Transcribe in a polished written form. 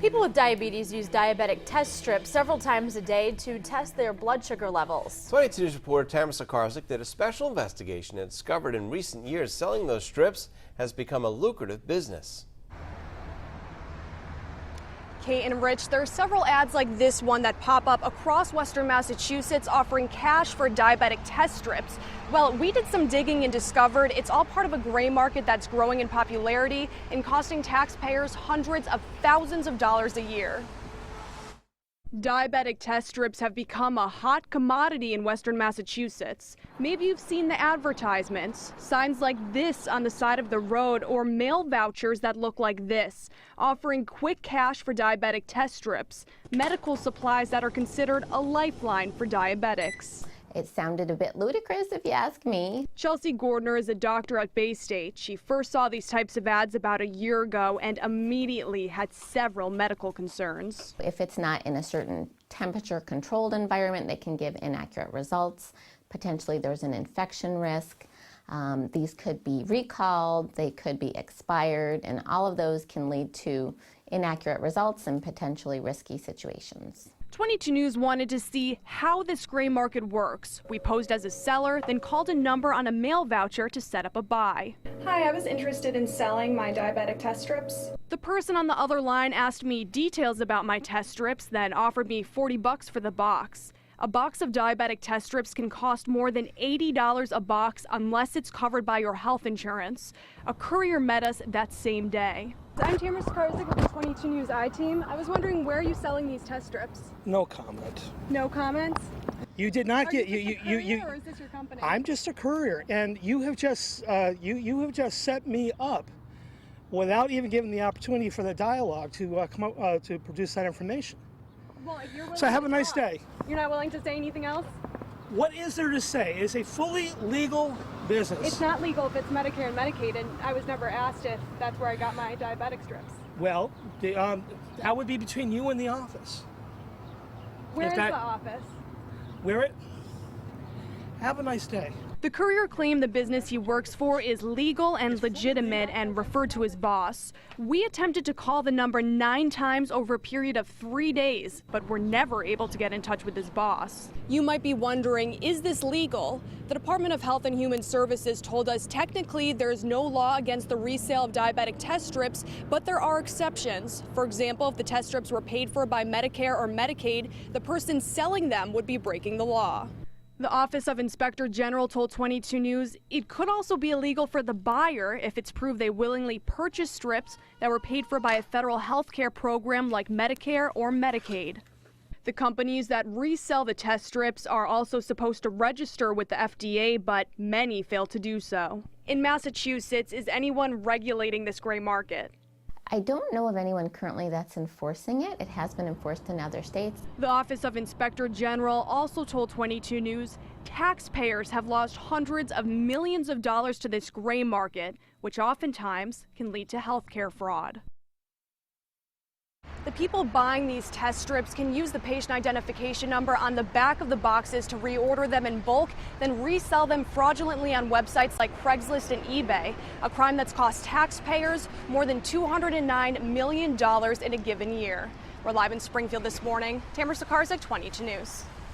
People with diabetes use diabetic test strips several times a day to test their blood sugar levels. 22 News reporter Tamara Sakarzik did a special investigation and discovered in recent years selling those strips has become a lucrative business. Kate and Rich, there are several ads like this one that pop up across Western Massachusetts offering cash for diabetic test strips. Well, we did some digging and discovered it's all part of a gray market that's growing in popularity and costing taxpayers hundreds of thousands of dollars a year. Diabetic test strips have become a hot commodity in Western Massachusetts. Maybe you've seen the advertisements, signs like this on the side of the road or mail vouchers that look like this, offering quick cash for diabetic test strips, medical supplies that are considered a lifeline for diabetics. It sounded a bit ludicrous if you ask me. Chelsea Gordner is a doctor at Bay State. She first saw these types of ads about a year ago and immediately had several medical concerns. If it's not in a certain temperature controlled environment, they can give inaccurate results. Potentially there's an infection risk. These could be recalled, they could be expired, and all of those can lead to inaccurate results and potentially risky situations. 22 News wanted to see how this gray market works. We posed as a seller, then called a number on a mail voucher to set up a buy. Hi, I was interested in selling my diabetic test strips. The person on the other line asked me details about my test strips, then offered me $40 for the box. A box of diabetic test strips can cost more than $80 a box unless it's covered by your health insurance. A courier met us that same day. I'm Tamara Sakarzik with the 22 News I-Team. I was wondering, where are you selling these test strips? No comment. No comments? You did not get you. Or is this your company? I'm just a courier, and you have just you have just set me up without even giving the opportunity for the dialogue to come up to produce that information. Well, if you're willing So have to a nice talk, day. You're not willing to say anything else? What is there to say? It's a fully legal business. It's not legal if it's Medicare and Medicaid, and I was never asked if that's where I got my diabetic strips. Well, that would be between you and the office. Where is the office? Have a nice day. The courier claimed the business he works for is legal and legitimate and referred to his boss. We attempted to call the number 9 times over a period of 3 days, but were never able to get in touch with his boss. You might be wondering, is this legal? The Department of Health and Human Services told us technically there's no law against the resale of diabetic test strips, but there are exceptions. For example, if the test strips were paid for by Medicare or Medicaid, the person selling them would be breaking the law. The Office of Inspector General told 22 News it could also be illegal for the buyer if it's proved they willingly purchased strips that were paid for by a federal health care program like Medicare or Medicaid. The companies that resell the test strips are also supposed to register with the FDA, but many fail to do so. In Massachusetts, is anyone regulating this gray market? I don't know of anyone currently that's enforcing it. It has been enforced in other states. The Office of Inspector General also told 22 News taxpayers have lost hundreds of millions of dollars to this gray market, which oftentimes can lead to healthcare fraud. The people buying these test strips can use the patient identification number on the back of the boxes to reorder them in bulk, then resell them fraudulently on websites like Craigslist and eBay, a crime that's cost taxpayers more than $209 million in a given year. We're live in Springfield this morning. Tamara Sakarzik, 22 News.